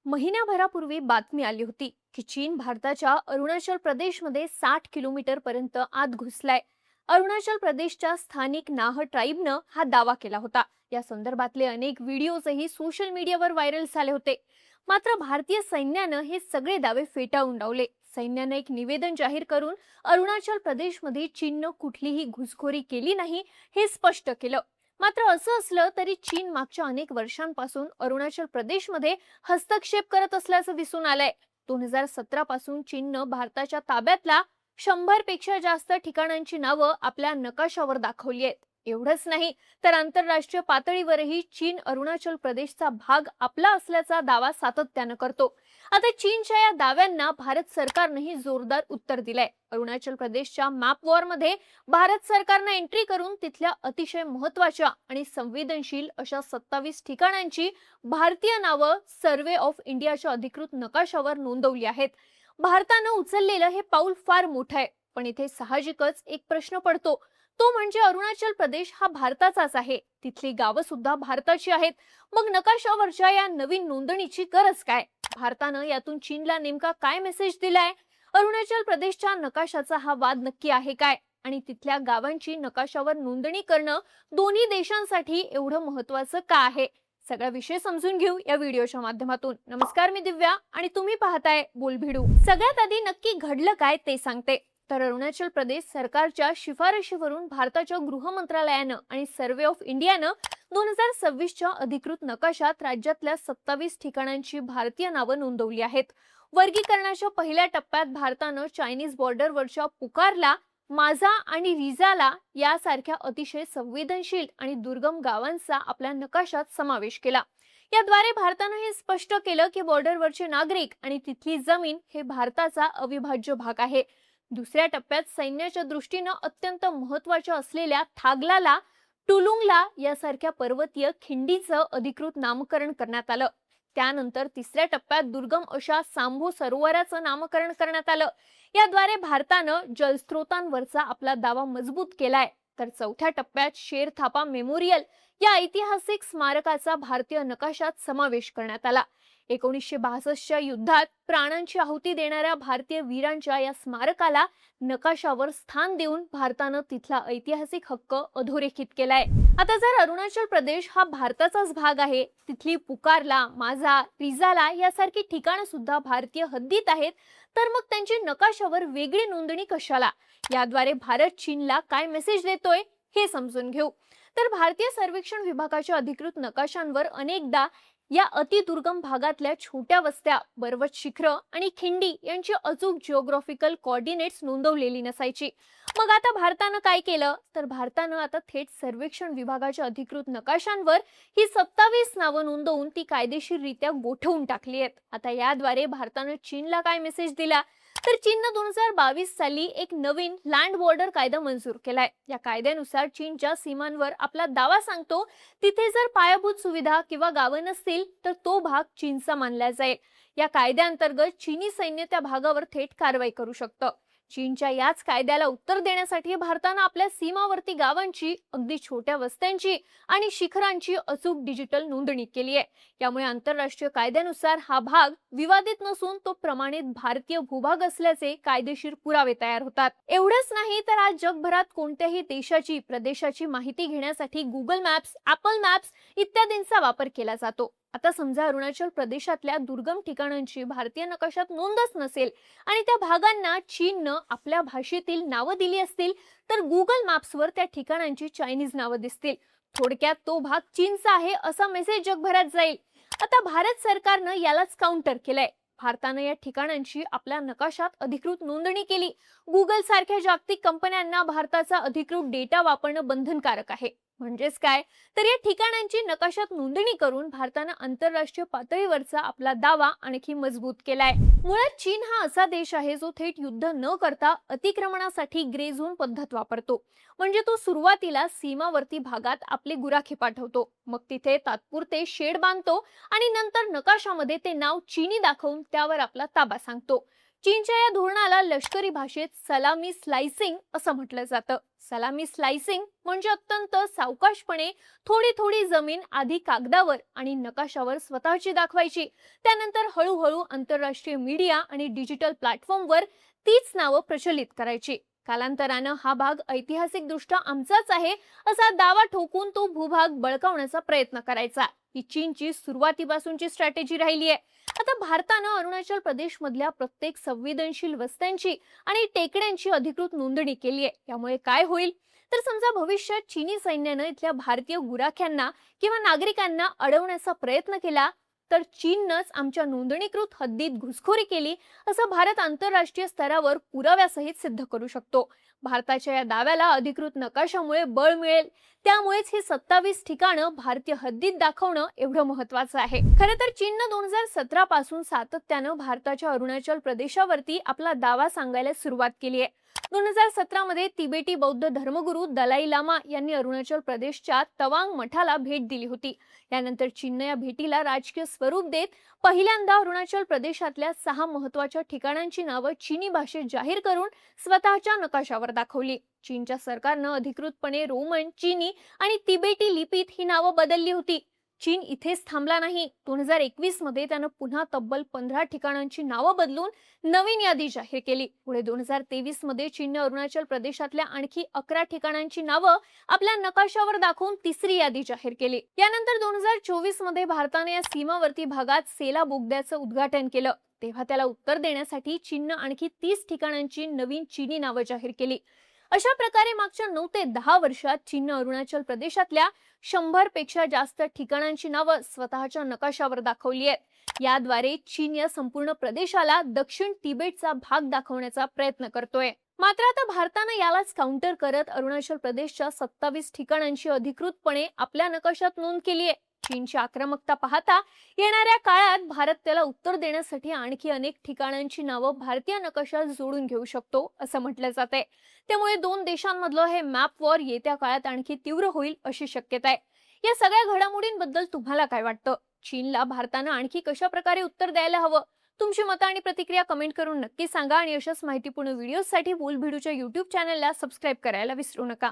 महिन्याभरापूर्वी बातमी आली होती की चीन भारताच्या अरुणाचल प्रदेशमध्ये 60 किलोमीटर पर्यंत आत घुसलाय. अरुणाचल प्रदेशच्या स्थानिक नाह ट्राइबनं हा दावा केला होता. या संदर्भातले अनेक व्हिडिओजही सोशल मीडियावर व्हायरल झाले होते. मात्र भारतीय सैन्यानं हे सगळे दावे फेटाळून लावले. सैन्यानं एक निवेदन जाहीर करून अरुणाचल प्रदेशमध्ये चीननं कुठलीही घुसखोरी केली नाही हे स्पष्ट केलं. मात्र असं असलं तरी चीन मागच्या अनेक वर्षांपासून अरुणाचल प्रदेशमध्ये हस्तक्षेप करत असल्याचं दिसून आलंय. 2017 पासून चीननं भारताच्या ताब्यातला 100 पेक्षा जास्त ठिकाणांची नावं आपल्या नकाशावर दाखवली आहेत. एवढंच नाही तर आंतरराष्ट्रीय पातळीवरही चीन अरुणाचल प्रदेशचा भाग आपला असल्याचा दावा सातत्यानं करतो. आता चीनच्या या दाव्यांना भारत सरकारनेही जोरदार उत्तर दिलंय. अरुणाचल प्रदेशच्या मॅप वॉर मध्ये भारत सरकारनं एंट्री करून तिथल्या अतिशय महत्त्वाच्या आणि संवेदनशील अशा 27 ठिकाणांची भारतीय नावं सर्वे ऑफ इंडियाच्या अधिकृत नकाशावर नोंदवली आहेत. भारतानं उचललेलं हे पाऊल फार मोठं आहे. पण इथे साहजिकच एक प्रश्न पडतो, तो म्हणजे अरुणाचल प्रदेश हा भारताचाच आहे. तिथली गावं सुद्धा भारताची आहेत. मग नकाशावरच्या या नवीन नोंदणीची गरज काय? भारतानं यातून चीनला नेमका काय मेसेज दिलाय? अरुणाचल प्रदेशच्या नकाशाचा हा वाद नक्की आहे काय? आणि तिथल्या गावांची नकाशावर नोंदणी करणं दोन्ही देशांसाठी एवढं महत्त्वाचं का आहे? सगळा विषय समजून घेऊ या व्हिडिओच्या माध्यमातून. नमस्कार, मी दिव्या आणि तुम्ही पाहताय बोलभिडू. सगळ्यात आधी नक्की घडलं काय ते सांगते. तर अरुणाचल प्रदेश सरकारच्या शिफारशीवरून भारताच्या गृह मंत्रालयानं आणि सर्वे ऑफ इंडियानं 2026च्या अधिकृत नकाशात राज्यातल्या 27 ठिकाणांची भारतीय नावं नोंदवली आहेत. वर्गीकरणाच्या पहिल्या टप्प्यात भारतानं चायनीज बॉर्डरवरच्या पुकारला, माझा आणि रिजाला यासारख्या अतिशय संवेदनशील आणि दुर्गम गावांचा आपल्या नकाशात समावेश केला. याद्वारे भारतानं हे स्पष्ट केलं की बॉर्डरवरचे नागरिक आणि तिथली जमीन हे भारताचा अविभाज्य भाग आहे. दुसऱ्या टप्प्यात सैन्याच्या दृष्टीनं अत्यंत महत्त्वाच्या असलेल्या थागलाला, टुलुंगला यासारख्या पर्वतीय खिंडीचं अधिकृत नामकरण करण्यात आलं. त्यानंतर तिसऱ्या टप्प्यात दुर्गम अशा सांभो सरोवराचं नामकरण करण्यात आलं. याद्वारे भारतानं जलस्रोतांवरचा आपला दावा मजबूत केलाय. तर चौथ्या टप्प्यात शेर थापा मेमोरियल या ऐतिहासिक स्मारकाचा भारतीय नकाशात समावेश करण्यात आला. 1962च्या युद्धात प्राणांची आहुती देणाऱ्या भारतीय वीरांच्या या स्मारकाला नकाशावर स्थान देऊन भारतानं तिथला ऐतिहासिक हक्क अधोरेखित केलाय. आता जर अरुणाचल प्रदेश हा भारताचाच भाग आहे, तिथली पुकारला, माझा, रिजाला यासारखी ठिकाणं सुद्धा भारतीय हद्दीत आहेत, तर मग त्यांची नकाशावर वेगळी नोंदणी कशाला? याद्वारे भारत चीनला काय मेसेज देतोय हे समजून घेऊ. तर भारतीय सर्वेक्षण विभागाच्या अधिकृत नकाशांवर अनेकदा या अतिदुर्गम भागातल्या छोट्या वस्त्या, पर्वत शिखरं आणि खिंडी यांची अचूक जिओग्राफिकल कोऑर्डिनेट्स नोंदवलेली नसायची. मग आता भारतानं काय केलं? तर भारतानं आता थेट सर्वेक्षण विभागाच्या अधिकृत नकाशांवर ही 27 नावं नोंदवून ती कायदेशीररित्या गोठवून टाकली आहेत. आता याद्वारे भारतानं चीनला काय मेसेज दिला? तर चीननं 2022 साली एक नवीन लँड बॉर्डर कायदा मंजूर केलाय. या कायद्यानुसार चीन ज्या सीमांवर आपला दावा सांगतो तिथे जर पायाभूत सुविधा किंवा गावं नसतील तर तो भाग चीनचा मानला जाईल. या कायद्याअंतर्गत चीनी सैन्य त्या भागावर थेट कारवाई करू शकतं. चीनच्या याच कायद्याला उत्तर देण्यासाठी भारतानं आपल्या सीमावर्ती गावांची, अगदी छोट्या वस्त्यांची आणि शिखरांची अचूक डिजिटल नोंदणी केली आहे. यामुळे आंतरराष्ट्रीय कायद्यानुसार हा भाग विवादित नसून तो प्रमाणित भारतीय भूभाग असल्याचे कायदेशीर पुरावे तयार होतात. एवढंच नाही तर आज जगभरात कोणत्याही देशाची, प्रदेशाची माहिती घेण्यासाठी गुगल मॅप्स, ॲपल मॅप्स इत्यादींचा वापर केला जातो. आता समजा अरुणाचल प्रदेशातल्या दुर्गम ठिकाणांची भारतीय नकाशात नोंदच नसेल आणि त्या भागांना चीननं आपल्या भाषेतील नावं दिली असतील, तर गुगल मॅप्सवर त्या ठिकाणांची चायनीज नावं दिसतील. थोडक्यात तो भाग चीनचा आहे असा मेसेज जगभरात जाईल. आता भारत सरकारनं यालाच काउंटर केलंय. भारतानं या ठिकाणांची आपल्या नकाशात अधिकृत नोंदणी केली. गुगल सारख्या जागतिक कंपन्यांना भारताचा अधिकृत डेटा वापरणं बंधनकारक आहे. म्हणजेच काय? तर या ठिकाणांची नकाशात नोंदणी करून भारतानं आंतरराष्ट्रीय पातळीवरचा आपला दावा आणखी मजबूत केलाय. मुळात चीन हा असा देश आहे जो थेट युद्ध न करता अतिक्रमणासाठी ग्रे झोन पद्धत वापरतो. म्हणजे तो सुरुवातीला सीमावर्ती भागात आपले गुराखी पाठवतो, मग तिथे तात्पुरते शेड बांधतो आणि नंतर नकाशामध्ये ते नाव चीनी दाखवून त्यावर आपला ताबा सांगतो. चीनच्या या धोरणाला लष्करी भाषेत सलामी स्लायसिंग असं म्हटलं जातं. सलामी स्लायसिंग म्हणजे अत्यंत सावकाशपणे थोडी थोडी जमीन आधी कागदावर आणि नकाशावर स्वतःची दाखवायची, त्यानंतर हळूहळू आंतरराष्ट्रीय मीडिया आणि डिजिटल प्लॅटफॉर्मवर तीच नावं प्रचलित करायची. कालांतरानं हा भाग ऐतिहासिकदृष्ट्या आमचाच आहे असा दावा ठोकून तो भूभाग बळकावण्याचा प्रयत्न करायचा. ही चीनची सुरुवातीपासूनची स्ट्रॅटेजी राहिली आहे. आता भारतानं अरुणाचल प्रदेश मधल्या प्रत्येक संवेदनशील वस्त्यांची आणि टेकड्यांची अधिकृत नोंदणी केली आहे. यामुळे काय होईल तर समजा भविष्यात चीनी सैन्यानं इथल्या भारतीय गुराख्यांना किंवा नागरिकांना अडवण्याचा प्रयत्न केला तर चीननंच आमच्या नोंदणीकृत हद्दीत घुसखोरी केली असं भारत आंतरराष्ट्रीय स्तरावर पुराव्यासहित सिद्ध करू शकतो. भारताच्या या दाव्याला अधिकृत नकाशामुळे बळ मिळेल. त्यामुळेच ही 27 ठिकाणं भारतीय हद्दीत दाखवणं एवढं महत्वाचं आहे. खरं तर चीननं 2017 पासून सातत्यानं भारताच्या अरुणाचल प्रदेशावरती आपला दावा सांगायला सुरुवात केली आहे. 2017 मध्ये तिबेटी बौद्ध धर्मगुरू दलाई लामा यांनी अरुणाचल प्रदेशच्या तवांग मठाला भेट दिली होती. यानंतर चीनने या भेटीला राजकीय स्वरूप देत पहिल्यांदा अरुणाचल प्रदेशातल्या 6 महत्त्वाच्या ठिकाणांची नावं चीनी भाषेत जाहीर करून स्वतःच्या नकाशावर दाखवली. चीनच्या सरकारनं अधिकृतपणे रोमन, चीनी आणि तिबेटी लिपीत ही नावं बदलली होती. चीन इथेच थांबला नाही. 2021 मध्ये त्यानं पुन्हा तब्बल 15 ठिकाणांची नावं बदलून नवीन यादी जाहीर केली. पुढे 2023 मध्ये चीनने अरुणाचल प्रदेशातल्या आणखी 11 ठिकाणांची नावं आपल्या नकाशावर दाखवून तिसरी यादी जाहीर केली. यानंतर 2024 मध्ये भारताने या सीमावर्ती भागात सेला बोगद्याचं उद्घाटन केलं. तेव्हा त्याला उत्तर देण्यासाठी चीननं आणखी 30 ठिकाणांची नवीन चीनी नावं जाहीर केली. अशा प्रकारे मागच्या 9 ते 10 वर्षात चीननं अरुणाचल प्रदेशातल्या 100 पेक्षा जास्त ठिकाणांची नावं स्वतःच्या नकाशावर दाखवली आहेत. याद्वारे चीन या संपूर्ण प्रदेशाला दक्षिण तिबेटचा भाग दाखवण्याचा प्रयत्न करतोय. मात्र आता भारतानं यालाच काउंटर करत अरुणाचल प्रदेशच्या 27 ठिकाणांची अधिकृतपणे आपल्या नकाशात नोंद केली आहे. चीनची आक्रमकता पाहता येणाऱ्या काळात भारत त्याला उत्तर देण्यासाठी आणखी अनेक ठिकाणांची नावं भारतीय नकाशात जोडून घेऊ शकतो असं म्हटलं जातंय. त्यामुळे दोन देशांमधलं हे मॅप वॉर येत्या काळात आणखी तीव्र होईल अशी शक्यता आहे. या सगळ्या घडामोडींबद्दल तुम्हाला काय वाटतं? चीनला भारतानं आणखी कशा प्रकारे उत्तर द्यायला हवं? तुमची मतं आणि प्रतिक्रिया कमेंट करून नक्की सांगा आणि अशाच माहितीपूर्ण व्हिडिओसाठी बोलबिडूच्या YouTube चॅनलला सबस्क्राईब करायला विसरू नका.